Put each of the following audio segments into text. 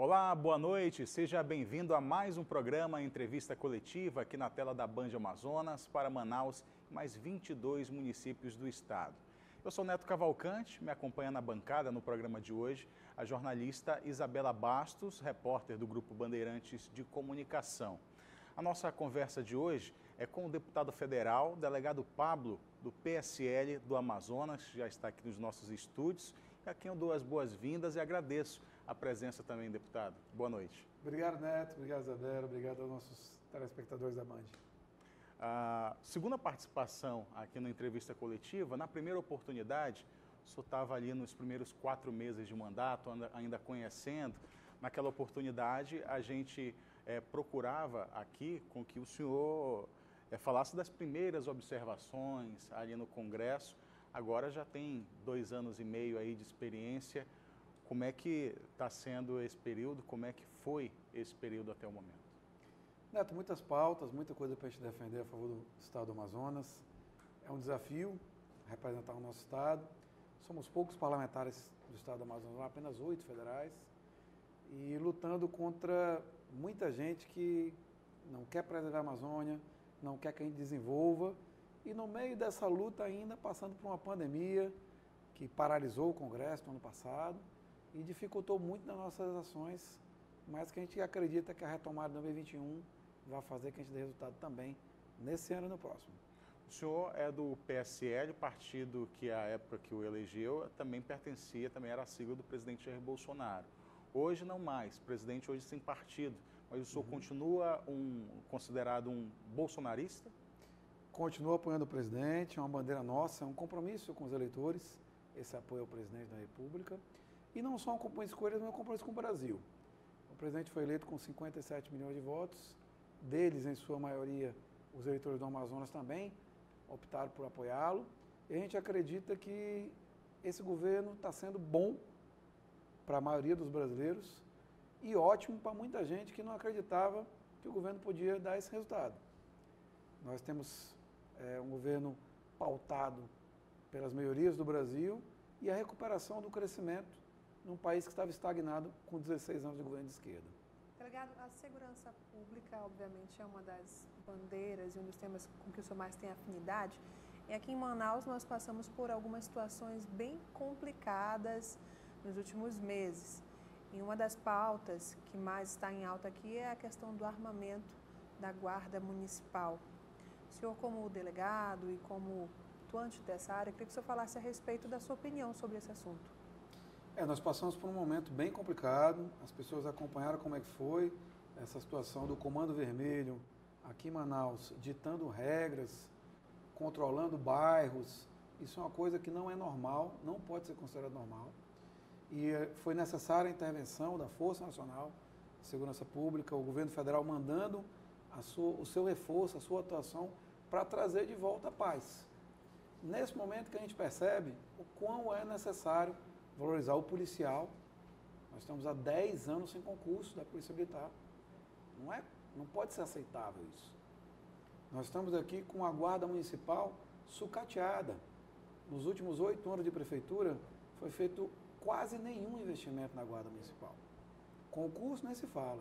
Olá, boa noite. Seja bem-vindo a mais um programa Entrevista Coletiva aqui na tela da Band Amazonas para Manaus e mais 22 municípios do estado. Eu sou Neto Cavalcante, me acompanha na bancada no programa de hoje a jornalista Isabela Bastos, repórter do Grupo Bandeirantes de Comunicação. A nossa conversa de hoje é com o deputado federal, delegado Pablo, do PSL do Amazonas, que já está aqui nos nossos estúdios, a quem eu dou as boas-vindas e agradeço a presença também, deputado. Boa noite. Obrigado, Neto. Obrigado, Isabela. Obrigado aos nossos telespectadores da Band. A segunda participação aqui na entrevista coletiva, na primeira oportunidade, o senhor estava ali nos primeiros 4 meses de mandato, ainda conhecendo. Naquela oportunidade, a gente procurava aqui com que o senhor falasse das primeiras observações ali no Congresso. Agora já tem 2 anos e meio aí de experiência. Como é que está sendo esse período? Como é que foi esse período até o momento? Neto, muitas pautas, muita coisa para a gente defender a favor do Estado do Amazonas. É um desafio representar o nosso Estado. Somos poucos parlamentares do Estado do Amazonas, apenas 8 federais, e lutando contra muita gente que não quer preservar a Amazônia, não quer que a gente desenvolva, e no meio dessa luta ainda passando por uma pandemia que paralisou o Congresso no ano passado e dificultou muito nas nossas ações, mas que a gente acredita que a retomada de 2021 vai fazer que a gente dê resultado também nesse ano e no próximo. O senhor é do PSL, partido que à época que o elegeu também pertencia, também era a sigla do presidente Jair Bolsonaro. Hoje não mais, presidente hoje sem partido, mas o senhor continua considerado um bolsonarista? Continua apoiando o presidente, é uma bandeira nossa, é um compromisso com os eleitores, esse apoio ao presidente da República. E não só um compromisso com eles, mas um compromisso com o Brasil. O presidente foi eleito com 57 milhões de votos, deles, em sua maioria, os eleitores do Amazonas também optaram por apoiá-lo. E a gente acredita que esse governo está sendo bom para a maioria dos brasileiros e ótimo para muita gente que não acreditava que o governo podia dar esse resultado. Nós temos um governo pautado pelas maiorias do Brasil e a recuperação do crescimento num país que estava estagnado com 16 anos de governo de esquerda. Delegado, a segurança pública, obviamente, é uma das bandeiras e um dos temas com que o senhor mais tem afinidade. E aqui em Manaus nós passamos por algumas situações bem complicadas nos últimos meses. E uma das pautas que mais está em alta aqui é a questão do armamento da Guarda Municipal. O senhor, como delegado e como atuante dessa área, queria que o senhor falasse a respeito da sua opinião sobre esse assunto. Nós passamos por um momento bem complicado, as pessoas acompanharam como é que foi essa situação do Comando Vermelho aqui em Manaus, ditando regras, controlando bairros. Isso é uma coisa que não é normal, não pode ser considerado normal. E foi necessária a intervenção da Força Nacional de Segurança Pública, o governo federal mandando o seu reforço, a sua atuação para trazer de volta a paz. Nesse momento que a gente percebe o quão é necessário valorizar o policial. Nós estamos há 10 anos sem concurso da Polícia Militar. Não pode ser aceitável isso. Nós estamos aqui com a Guarda Municipal sucateada. Nos últimos 8 anos de prefeitura, foi feito quase nenhum investimento na Guarda Municipal. Concurso nem se fala.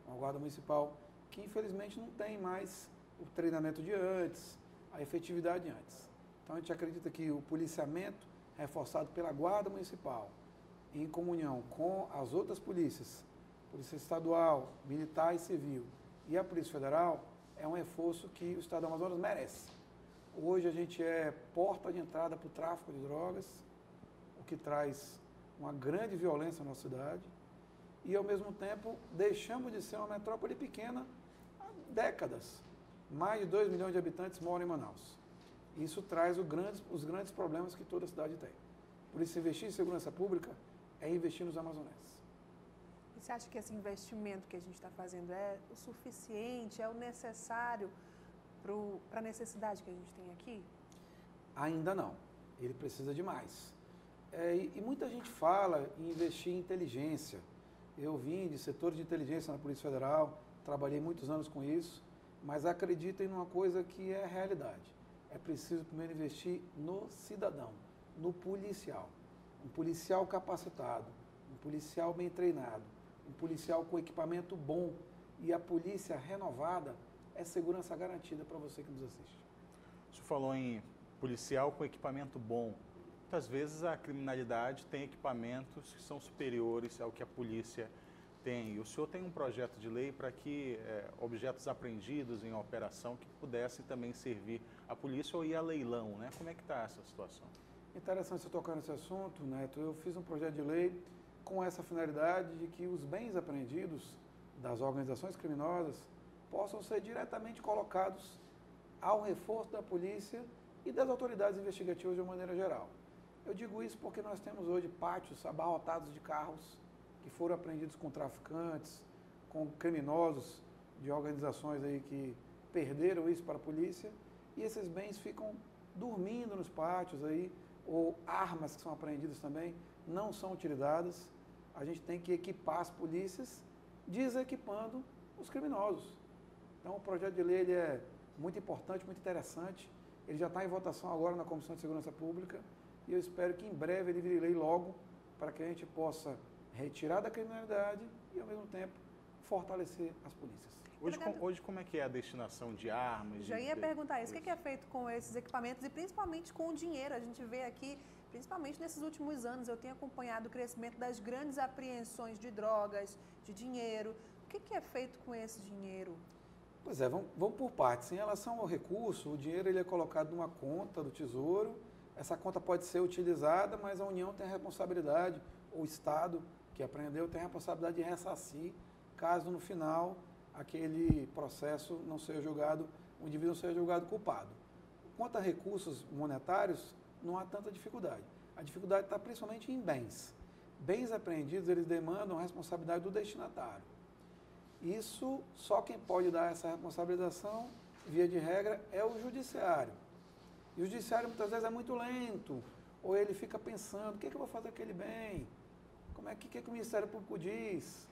Uma Guarda Municipal que infelizmente não tem mais o treinamento de antes, a efetividade de antes. Então a gente acredita que o policiamento reforçado pela Guarda Municipal, em comunhão com as outras polícias, Polícia Estadual, Militar e Civil e a Polícia Federal, é um reforço que o Estado do Amazonas merece. Hoje a gente é porta de entrada para o tráfico de drogas, o que traz uma grande violência na nossa cidade, e ao mesmo tempo deixamos de ser uma metrópole pequena há décadas. Mais de 2 milhões de habitantes moram em Manaus. Isso traz os grandes problemas que toda cidade tem. Por isso, investir em segurança pública é investir nos amazonenses. E você acha que esse investimento que a gente está fazendo é o suficiente, é o necessário para a necessidade que a gente tem aqui? Ainda não. Ele precisa de mais. E muita gente fala em investir em inteligência. Eu vim de setor de inteligência na Polícia Federal, trabalhei muitos anos com isso, mas acreditem numa coisa que é realidade. É preciso primeiro investir no cidadão, no policial. Um policial capacitado, um policial bem treinado, um policial com equipamento bom e a polícia renovada, é segurança garantida para você que nos assiste. O senhor falou em policial com equipamento bom. Muitas vezes a criminalidade tem equipamentos que são superiores ao que a polícia tem. E o senhor tem um projeto de lei para que objetos apreendidos em operação que pudessem também servir à polícia ou ir a leilão, né? Como é que está essa situação? Interessante você tocar nesse assunto, Neto. Eu fiz um projeto de lei com essa finalidade de que os bens apreendidos das organizações criminosas possam ser diretamente colocados ao reforço da polícia e das autoridades investigativas de uma maneira geral. Eu digo isso porque nós temos hoje pátios abarrotados de carros que foram apreendidos com traficantes, com criminosos de organizações aí que perderam isso para a polícia, e esses bens ficam dormindo nos pátios aí, ou armas que são apreendidas também não são utilizadas. A gente tem que equipar as polícias desequipando os criminosos. Então o projeto de lei ele é muito importante, muito interessante. Ele já está em votação agora na Comissão de Segurança Pública e eu espero que em breve ele vire lei logo para que a gente possa retirar da criminalidade e ao mesmo tempo fortalecer as polícias. Hoje como é que é a destinação de armas? Já ia perguntar isso. O que é feito com esses equipamentos e principalmente com o dinheiro? A gente vê aqui, principalmente nesses últimos anos, eu tenho acompanhado o crescimento das grandes apreensões de drogas, de dinheiro. O que é feito com esse dinheiro? Pois é, vamos por partes. Em relação ao recurso, o dinheiro ele é colocado numa conta do Tesouro. Essa conta pode ser utilizada, mas a União tem a responsabilidade, ou o Estado que apreendeu tem a responsabilidade de ressarcir, caso no final aquele processo não seja julgado, o indivíduo não seja julgado culpado. Quanto a recursos monetários, não há tanta dificuldade. A dificuldade está principalmente em bens. Bens apreendidos, eles demandam a responsabilidade do destinatário. Isso, só quem pode dar essa responsabilização, via de regra, é o judiciário. E o judiciário muitas vezes é muito lento, ou ele fica pensando, o que eu vou fazer com aquele bem? Como é que o Ministério Público diz?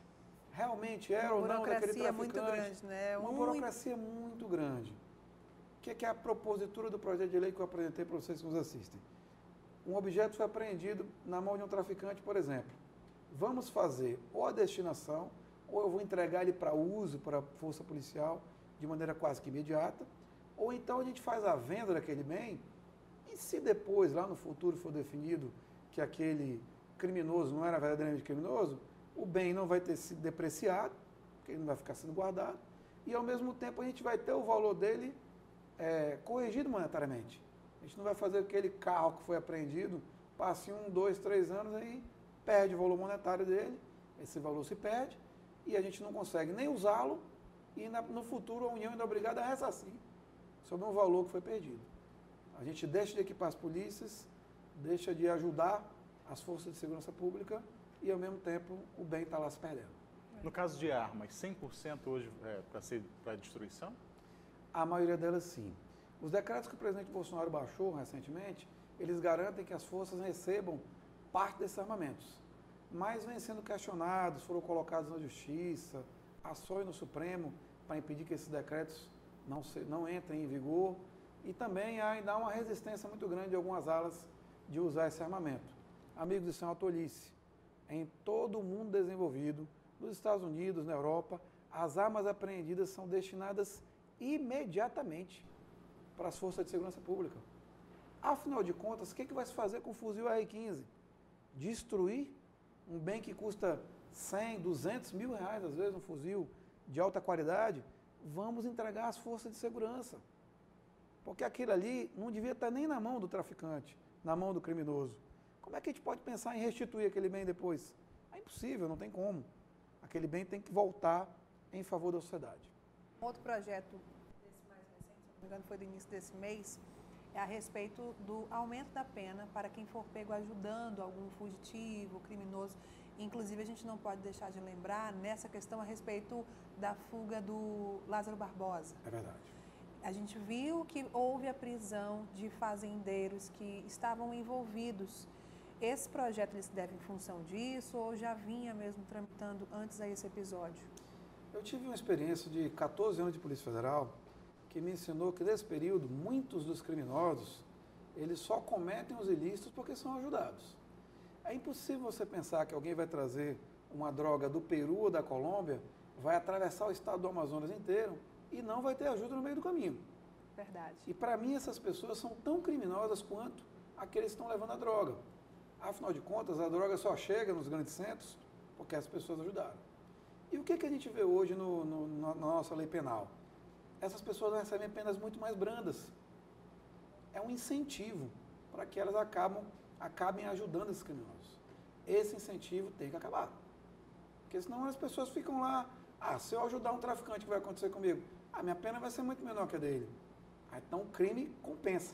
Realmente era ou não daquele traficante? Muito grande, né? Uma burocracia muito grande. O que é a propositura do projeto de lei que eu apresentei para vocês que nos assistem? Um objeto foi apreendido na mão de um traficante, por exemplo. Vamos fazer ou a destinação, ou eu vou entregar ele para uso, para a força policial, de maneira quase que imediata, ou então a gente faz a venda daquele bem, e se depois, lá no futuro, for definido que aquele criminoso não era verdadeiramente criminoso, o bem não vai ter sido depreciado, porque ele não vai ficar sendo guardado, e ao mesmo tempo a gente vai ter o valor dele corrigido monetariamente. A gente não vai fazer aquele carro que foi apreendido, passe 1, 2, 3 anos, aí perde o valor monetário dele, esse valor se perde, e a gente não consegue nem usá-lo, e no futuro a União ainda é obrigada a ressarcir sobre um valor que foi perdido. A gente deixa de equipar as polícias, deixa de ajudar as forças de segurança pública, e ao mesmo tempo o bem está lá se perdendo. No caso de armas, 100% hoje para destruição? A maioria delas sim. Os decretos que o presidente Bolsonaro baixou recentemente, eles garantem que as forças recebam parte desses armamentos. Mas vêm sendo questionados, foram colocados na Justiça, ações no Supremo para impedir que esses decretos não entrem em vigor. E também há ainda uma resistência muito grande de algumas alas de usar esse armamento. Amigos, isso é uma tolice. Em todo o mundo desenvolvido, nos Estados Unidos, na Europa, as armas apreendidas são destinadas imediatamente para as forças de segurança pública. Afinal de contas, o que vai se fazer com o fuzil R-15? Destruir um bem que custa 100, 200 mil reais, às vezes, um fuzil de alta qualidade? Vamos entregar às forças de segurança. Porque aquilo ali não devia estar nem na mão do traficante, na mão do criminoso. Como é que a gente pode pensar em restituir aquele bem depois? É impossível, não tem como. Aquele bem tem que voltar em favor da sociedade. Outro projeto desse mais recente, se não me engano, foi do início desse mês, é a respeito do aumento da pena para quem for pego ajudando algum fugitivo, criminoso. Inclusive, a gente não pode deixar de lembrar nessa questão a respeito da fuga do Lázaro Barbosa. É verdade. A gente viu que houve a prisão de fazendeiros que estavam envolvidos. Esse projeto ele se deve em função disso ou já vinha mesmo tramitando antes a esse episódio? Eu tive uma experiência de 14 anos de Polícia Federal que me ensinou que nesse período muitos dos criminosos eles só cometem os ilícitos porque são ajudados. É impossível você pensar que alguém vai trazer uma droga do Peru ou da Colômbia, vai atravessar o estado do Amazonas inteiro e não vai ter ajuda no meio do caminho. Verdade. E para mim essas pessoas são tão criminosas quanto aqueles que estão levando a droga. Afinal de contas, a droga só chega nos grandes centros porque as pessoas ajudaram. E o que a gente vê hoje na nossa lei penal? Essas pessoas recebem penas muito mais brandas. É um incentivo para que elas acabem ajudando esses criminosos. Esse incentivo tem que acabar. Porque senão as pessoas ficam lá, se eu ajudar um traficante, o que vai acontecer comigo? Minha pena vai ser muito menor que a dele. Então o crime compensa.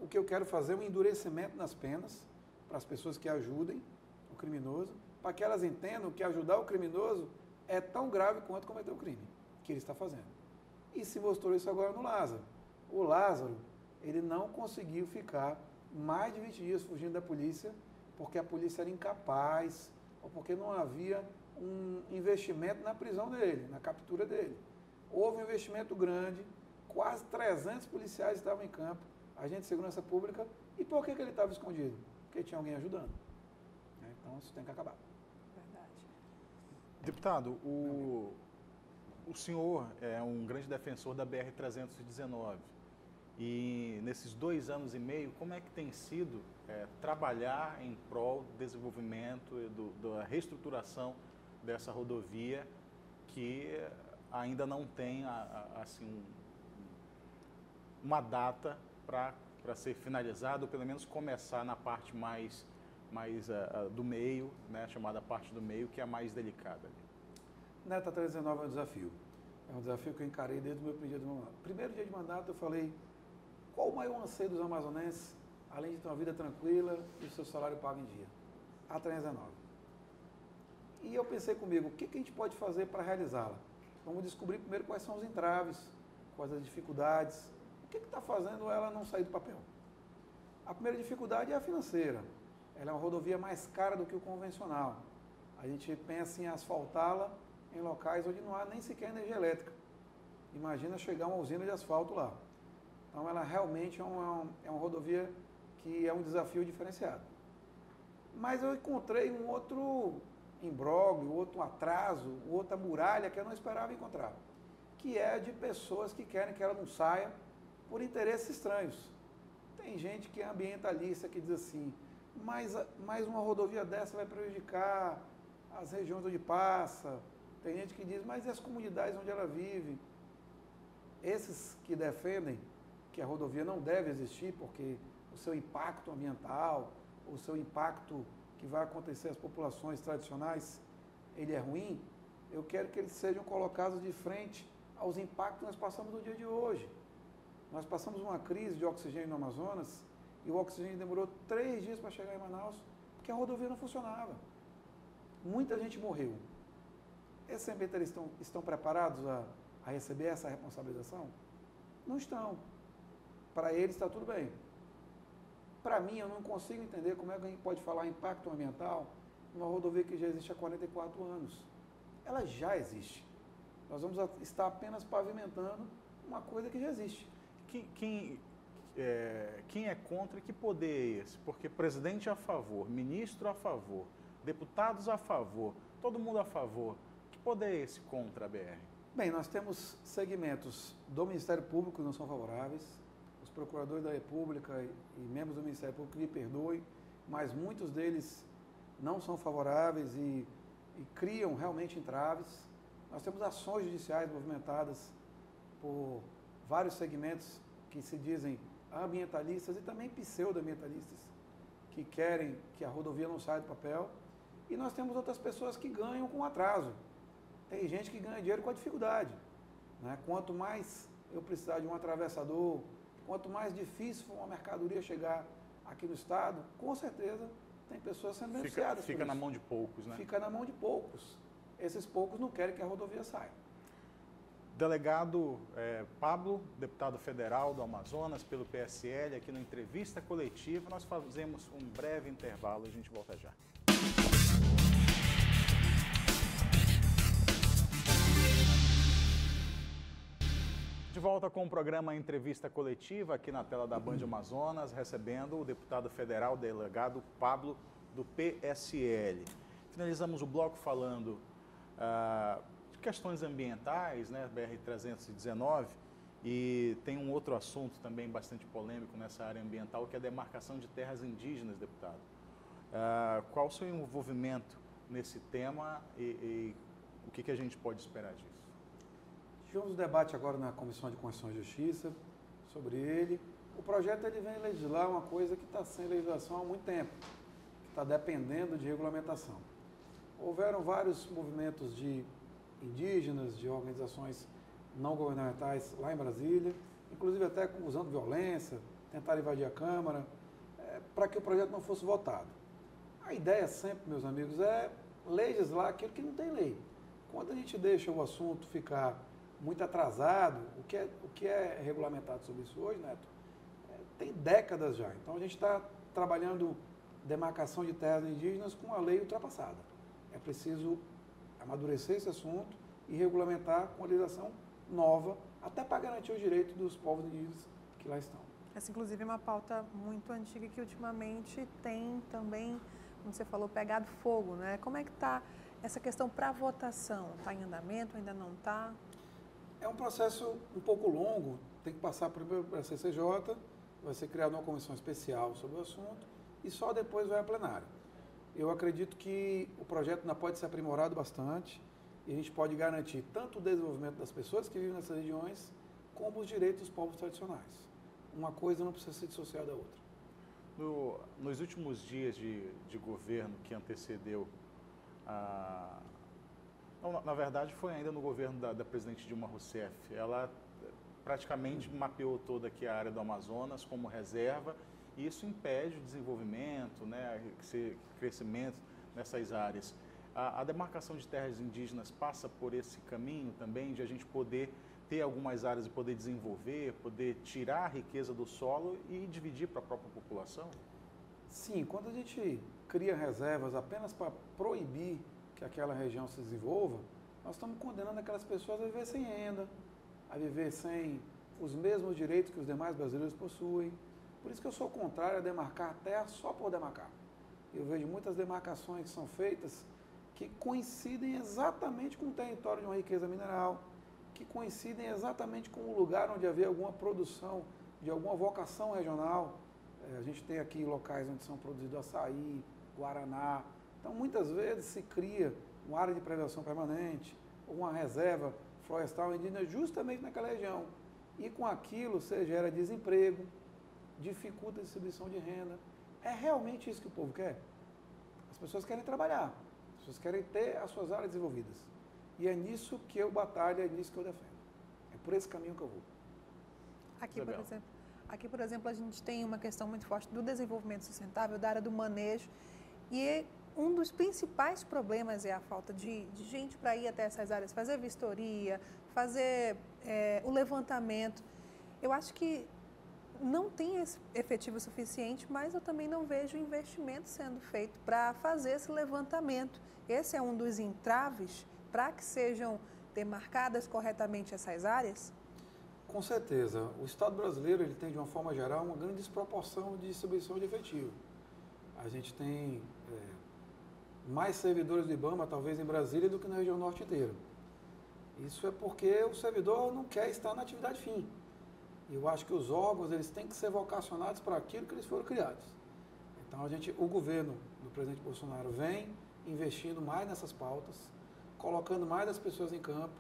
O que eu quero fazer é um endurecimento nas penas para as pessoas que ajudem o criminoso, para que elas entendam que ajudar o criminoso é tão grave quanto cometer o crime que ele está fazendo. E se mostrou isso agora no Lázaro. O Lázaro, ele não conseguiu ficar mais de 20 dias fugindo da polícia, porque a polícia era incapaz, ou porque não havia um investimento na prisão dele, na captura dele. Houve um investimento grande, quase 300 policiais estavam em campo, agentes de segurança pública, e por que ele estava escondido? Porque tinha alguém ajudando. Então isso tem que acabar. Verdade. Deputado, o senhor é um grande defensor da BR-319 e nesses 2 anos e meio, como é que tem sido trabalhar em prol do desenvolvimento e da reestruturação dessa rodovia que ainda não tem assim, uma data para ser finalizado, ou pelo menos começar na parte mais do meio, né, chamada parte do meio, que é a mais delicada ali. Neta 319 é um desafio. É um desafio que eu encarei desde o meu primeiro dia de mandato. Primeiro dia de mandato eu falei, qual o maior anseio dos amazonenses, além de ter uma vida tranquila e o seu salário pago em dia? A 319. E eu pensei comigo, o que a gente pode fazer para realizá-la? Vamos descobrir primeiro quais são os entraves, quais as dificuldades, o que está fazendo ela não sair do papel. A primeira dificuldade é a financeira. Ela é uma rodovia mais cara do que o convencional. A gente pensa em asfaltá-la em locais onde não há nem sequer energia elétrica. Imagina chegar uma usina de asfalto lá. Então ela realmente é uma rodovia que é um desafio diferenciado. Mas eu encontrei um outro imbróglio, outro atraso, outra muralha que eu não esperava encontrar, que é de pessoas que querem que ela não saia por interesses estranhos. Tem gente que é ambientalista que diz assim, mas uma rodovia dessa vai prejudicar as regiões onde passa. Tem gente que diz, mas e as comunidades onde ela vive? Esses que defendem que a rodovia não deve existir porque o seu impacto ambiental, o seu impacto que vai acontecer às populações tradicionais, ele é ruim, eu quero que eles sejam colocados de frente aos impactos que nós passamos no dia de hoje. Nós passamos uma crise de oxigênio no Amazonas e o oxigênio demorou 3 dias para chegar em Manaus porque a rodovia não funcionava. Muita gente morreu. Esses ambientalistas estão preparados a receber essa responsabilização? Não estão. Para eles está tudo bem. Para mim, eu não consigo entender como é que a gente pode falar em impacto ambiental numa rodovia que já existe há 44 anos. Ela já existe. Nós vamos estar apenas pavimentando uma coisa que já existe. Quem é contra e que poder é esse? Porque presidente a favor, ministro a favor, deputados a favor, todo mundo a favor. Que poder é esse contra a BR? Bem, nós temos segmentos do Ministério Público que não são favoráveis, os procuradores da República e membros do Ministério Público me perdoem, mas muitos deles não são favoráveis e criam realmente entraves. Nós temos ações judiciais movimentadas por vários segmentos que se dizem ambientalistas e também pseudo-ambientalistas, que querem que a rodovia não saia do papel. E nós temos outras pessoas que ganham com atraso. Tem gente que ganha dinheiro com a dificuldade, né? Quanto mais eu precisar de um atravessador, quanto mais difícil for uma mercadoria chegar aqui no estado, com certeza tem pessoas sendo beneficiadas. Fica na mão de poucos, né? Fica na mão de poucos. Esses poucos não querem que a rodovia saia. Delegado Pablo, deputado federal do Amazonas pelo PSL, aqui no Entrevista Coletiva. Nós fazemos um breve intervalo e a gente volta já. De volta com o programa Entrevista Coletiva, aqui na tela da Band Amazonas, recebendo o deputado federal, delegado Pablo, do PSL. finalizamos o bloco falando de questões ambientais, né, BR-319, e tem um outro assunto também bastante polêmico nessa área ambiental, que é a demarcação de terras indígenas, deputado. Qual o seu envolvimento nesse tema e o que a gente pode esperar disso? Tivemos um debate agora na Comissão de Constituição e Justiça sobre ele. O projeto ele vem legislar uma coisa que está sem legislação há muito tempo, que está dependendo de regulamentação. Houveram vários movimentos de indígenas, de organizações não governamentais lá em Brasília, inclusive até usando violência, tentaram invadir a Câmara, para que o projeto não fosse votado. A ideia sempre, meus amigos, é legislar aquilo que não tem lei. Quando a gente deixa o assunto ficar muito atrasado, o que é regulamentado sobre isso hoje, Neto, tem décadas já. Então a gente está trabalhando demarcação de terras indígenas com a lei ultrapassada. É preciso amadurecer esse assunto e regulamentar com a legislação nova, até para garantir os direitos dos povos indígenas que lá estão. Essa, inclusive, é uma pauta muito antiga que ultimamente tem também, como você falou, pegado fogo, né? Como é que está essa questão para votação? Está em andamento, ainda não está? É um processo um pouco longo, tem que passar primeiro para a CCJ, vai ser criada uma comissão especial sobre o assunto e só depois vai a plenário. Eu acredito que o projeto ainda pode ser aprimorado bastante e a gente pode garantir tanto o desenvolvimento das pessoas que vivem nessas regiões, como os direitos dos povos tradicionais. Uma coisa não precisa ser dissociada da outra. Nos últimos dias de governo que antecedeu na verdade, foi ainda no governo da presidente Dilma Rousseff. Ela praticamente mapeou toda aqui a área do Amazonas como reserva, e isso impede o desenvolvimento, né, crescimento nessas áreas. A demarcação de terras indígenas passa por esse caminho também, de a gente poder ter algumas áreas e poder desenvolver, poder tirar a riqueza do solo e dividir para a própria população? Sim, quando a gente cria reservas apenas para proibir que aquela região se desenvolva, nós estamos condenando aquelas pessoas a viver sem renda, a viver sem os mesmos direitos que os demais brasileiros possuem. Por isso que eu sou contrário a demarcar a terra só por demarcar. Eu vejo muitas demarcações que são feitas que coincidem exatamente com o território de uma riqueza mineral, que coincidem exatamente com o lugar onde havia alguma produção, de alguma vocação regional. A gente tem aqui locais onde são produzidos açaí, guaraná. Então, muitas vezes se cria uma área de preservação permanente, ou uma reserva florestal indígena justamente naquela região. E com aquilo você gera desemprego, dificulta a distribuição de renda. É realmente isso que o povo quer? As pessoas querem trabalhar, as pessoas querem ter as suas áreas desenvolvidas. E é nisso que eu batalho, é nisso que eu defendo. É por esse caminho que eu vou. Aqui, por exemplo, a gente tem uma questão muito forte do desenvolvimento sustentável, da área do manejo, e um dos principais problemas é a falta de gente para ir até essas áreas, fazer vistoria, fazer o levantamento. Eu acho que não tem esse efetivo suficiente, mas eu também não vejo investimento sendo feito para fazer esse levantamento. Esse é um dos entraves para que sejam demarcadas corretamente essas áreas? Com certeza. O Estado brasileiro ele tem, de uma forma geral, uma grande desproporção de distribuição de efetivo. A gente tem mais servidores do IBAMA, talvez, em Brasília do que na região norte inteira. Isso é porque o servidor não quer estar na atividade fim. E eu acho que os órgãos eles têm que ser vocacionados para aquilo que eles foram criados. Então, o governo do presidente Bolsonaro vem investindo mais nessas pautas, colocando mais as pessoas em campo,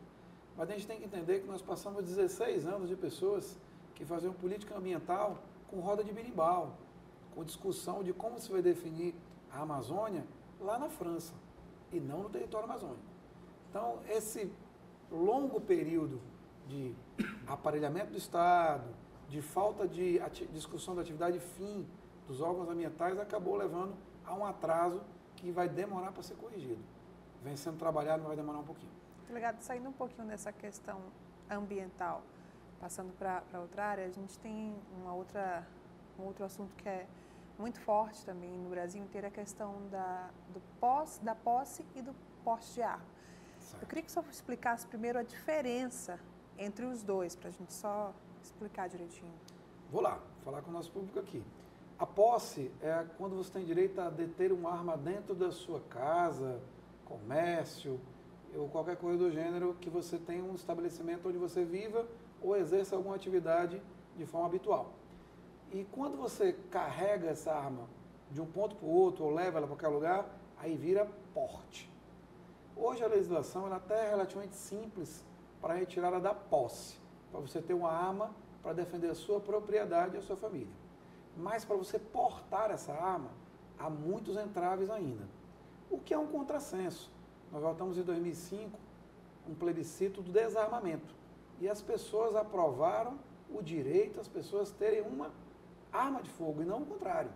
mas a gente tem que entender que nós passamos 16 anos de pessoas que faziam política ambiental com roda de berimbau, com discussão de como se vai definir a Amazônia lá na França e não no território amazônico. Então, esse longo período de aparelhamento do Estado, de falta de discussão da atividade fim dos órgãos ambientais acabou levando a um atraso que vai demorar para ser corrigido. Vem sendo trabalhado, mas vai demorar um pouquinho. Delegado, saindo um pouquinho dessa questão ambiental, passando para outra área, a gente tem um outro assunto que é muito forte também no Brasil inteiro, a questão da posse e do porte de arma. Certo. Eu queria que o senhor explicasse primeiro a diferença entre os dois, para a gente só explicar direitinho. Vou lá, falar com o nosso público aqui. A posse é quando você tem direito a deter uma arma dentro da sua casa, comércio, ou qualquer coisa do gênero, que você tenha um estabelecimento onde você viva ou exerça alguma atividade de forma habitual. E quando você carrega essa arma de um ponto para o outro ou leva ela para qualquer lugar, aí vira porte. Hoje a legislação ela até é relativamente simples para a retirada da posse, para você ter uma arma para defender a sua propriedade e a sua família. Mas para você portar essa arma, há muitos entraves ainda, o que é um contrassenso. Nós voltamos em 2005, um plebiscito do desarmamento, e as pessoas aprovaram o direito às pessoas terem uma arma de fogo, e não o contrário.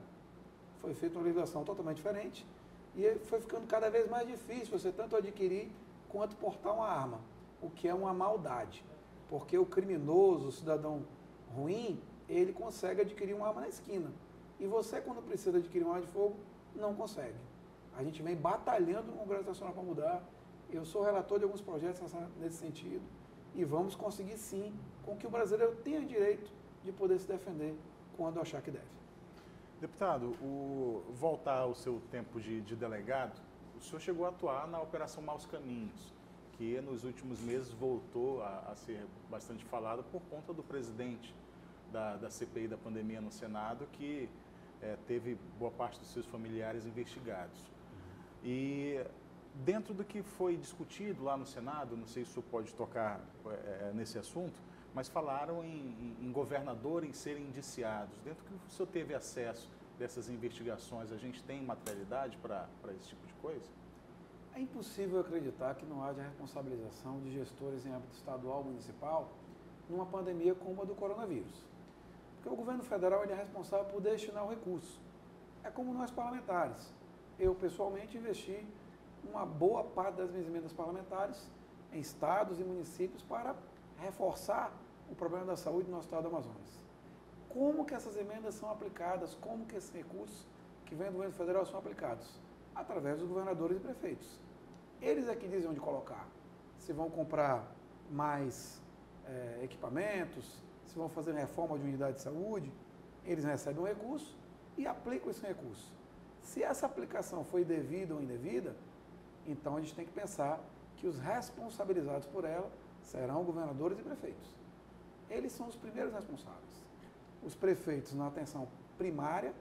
Foi feita uma legislação totalmente diferente, e foi ficando cada vez mais difícil você tanto adquirir quanto portar uma arma, o que é uma maldade, porque o criminoso, o cidadão ruim, ele consegue adquirir uma arma na esquina, e você, quando precisa adquirir uma arma de fogo, não consegue. A gente vem batalhando no Congresso Nacional para mudar. Eu sou relator de alguns projetos nesse sentido. E vamos conseguir, sim, com que o brasileiro tenha direito de poder se defender quando achar que deve. Deputado, voltar ao seu tempo de delegado, o senhor chegou a atuar na Operação Maus Caminhos, que nos últimos meses voltou a ser bastante falada por conta do presidente da CPI da pandemia no Senado, que teve boa parte dos seus familiares investigados. E dentro do que foi discutido lá no Senado, não sei se o senhor pode tocar nesse assunto, mas falaram em governadores serem indiciados. Dentro do que o senhor teve acesso dessas investigações, a gente tem materialidade para esse tipo de coisa? É impossível acreditar que não haja responsabilização de gestores em âmbito estadual ou municipal numa pandemia como a do coronavírus. Porque o governo federal ele é responsável por destinar o recurso. É como nós parlamentares. Eu, pessoalmente, investi uma boa parte das minhas emendas parlamentares em estados e municípios para reforçar o problema da saúde no nosso estado do Amazonas. Como que essas emendas são aplicadas? Como que esses recursos que vêm do governo federal são aplicados? Através dos governadores e prefeitos. Eles é que dizem onde colocar. Se vão comprar mais equipamentos, se vão fazer reforma de unidade de saúde, eles recebem um recurso e aplicam esse recurso. Se essa aplicação foi devida ou indevida, então a gente tem que pensar que os responsabilizados por ela serão governadores e prefeitos. Eles são os primeiros responsáveis. Os prefeitos na atenção primária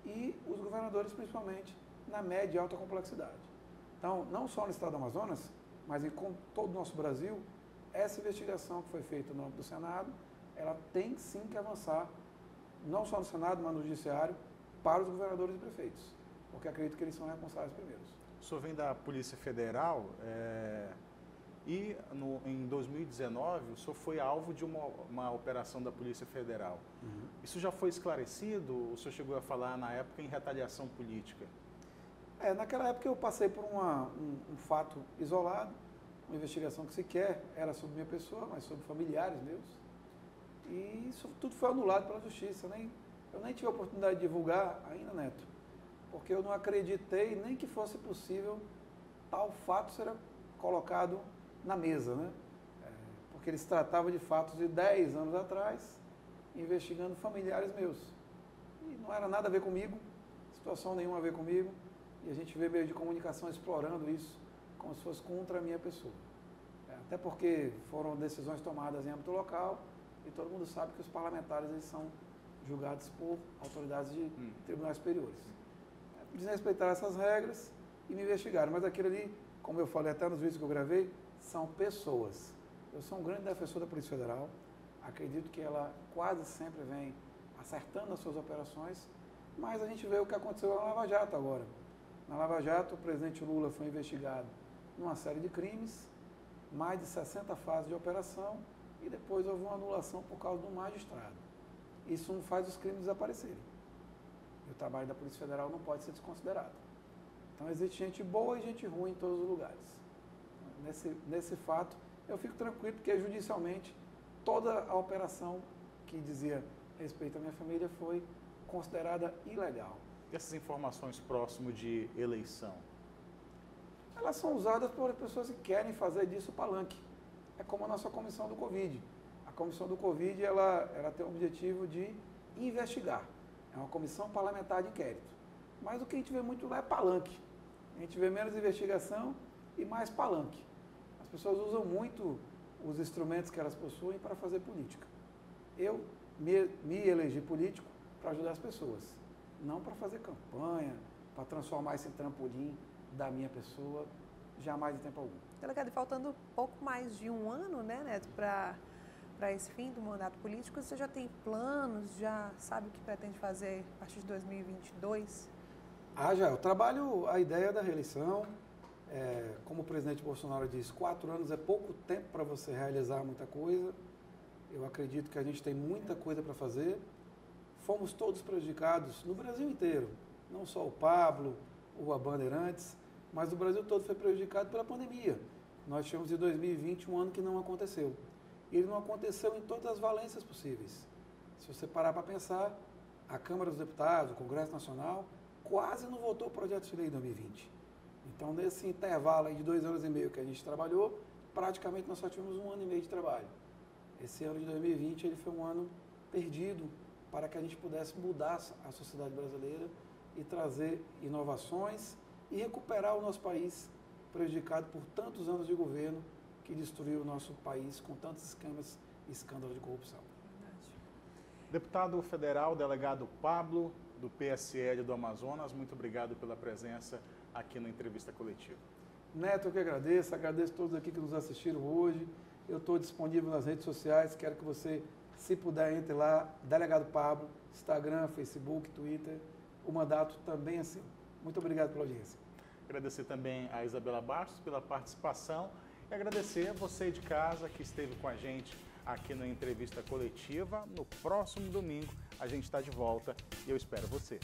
e os governadores principalmente na média e alta complexidade. Então, não só no estado do Amazonas, mas em todo o nosso Brasil, essa investigação que foi feita no âmbito do Senado, ela tem sim que avançar, não só no Senado, mas no Judiciário, para os governadores e prefeitos, porque acredito que eles são responsáveis primeiros. O senhor vem da Polícia Federal e em 2019 o senhor foi alvo de uma operação da Polícia Federal. Uhum. Isso já foi esclarecido? O senhor chegou a falar na época em retaliação política? Naquela época eu passei por um fato isolado, uma investigação que sequer era sobre minha pessoa, mas sobre familiares meus. E isso tudo foi anulado pela Justiça. Eu nem tive a oportunidade de divulgar ainda, Neto, porque eu não acreditei nem que fosse possível tal fato ser colocado na mesa, né? Porque eles tratavam de fatos de 10 anos atrás, investigando familiares meus. E não era nada a ver comigo, situação nenhuma a ver comigo, e a gente vê meio de comunicação explorando isso como se fosse contra a minha pessoa. Até porque foram decisões tomadas em âmbito local, e todo mundo sabe que os parlamentares eles são julgados por autoridades de tribunais superiores. Desrespeitaram essas regras e me investigaram. Mas aquilo ali, como eu falei até nos vídeos que eu gravei, são pessoas. Eu sou um grande defensor da Polícia Federal. Acredito que ela quase sempre vem acertando as suas operações. Mas a gente vê o que aconteceu na Lava Jato agora. Na Lava Jato, o presidente Lula foi investigado numa série de crimes, mais de 60 fases de operação, e depois houve uma anulação por causa do magistrado. Isso não faz os crimes desaparecerem. E o trabalho da Polícia Federal não pode ser desconsiderado. Então existe gente boa e gente ruim em todos os lugares. Nesse fato, eu fico tranquilo porque judicialmente toda a operação que dizia respeito à minha família foi considerada ilegal. E essas informações próximo de eleição? Elas são usadas por pessoas que querem fazer disso palanque. É como a nossa comissão do Covid. A comissão do Covid, ela tem o objetivo de investigar. É uma comissão parlamentar de inquérito. Mas o que a gente vê muito lá é palanque. A gente vê menos investigação e mais palanque. As pessoas usam muito os instrumentos que elas possuem para fazer política. Eu me elegi político para ajudar as pessoas, não para fazer campanha, para transformar esse trampolim da minha pessoa, jamais em tempo algum. Delegado, e faltando pouco mais de um ano, né, Neto, para esse fim do mandato político, você já tem planos, já sabe o que pretende fazer a partir de 2022? Já. Eu trabalho a ideia da reeleição. Como o presidente Bolsonaro disse, 4 anos é pouco tempo para você realizar muita coisa. Eu acredito que a gente tem muita coisa para fazer. Fomos todos prejudicados no Brasil inteiro, não só o Pablo, a Bandeirantes, mas o Brasil todo foi prejudicado pela pandemia. Nós tivemos em 2020 um ano que não aconteceu. E ele não aconteceu em todas as valências possíveis. Se você parar para pensar, a Câmara dos Deputados, o Congresso Nacional, quase não votou o projeto de lei em 2020. Então, nesse intervalo aí de 2 anos e meio que a gente trabalhou, praticamente nós só tivemos 1 ano e meio de trabalho. Esse ano de 2020 ele foi um ano perdido para que a gente pudesse mudar a sociedade brasileira e trazer inovações e recuperar o nosso país prejudicado por tantos anos de governo que destruiu o nosso país com tantos esquemas e escândalos de corrupção. Deputado federal, delegado Pablo, do PSL do Amazonas, muito obrigado pela presença aqui na entrevista coletiva. Neto, eu que agradeço todos aqui que nos assistiram hoje. Eu estou disponível nas redes sociais, quero que você, se puder, entre lá, delegado Pablo, Instagram, Facebook, Twitter. O mandato também é seu. Muito obrigado pela audiência. Agradecer também a Isabela Bastos pela participação e agradecer a você de casa que esteve com a gente aqui na entrevista coletiva. No próximo domingo a gente está de volta e eu espero você.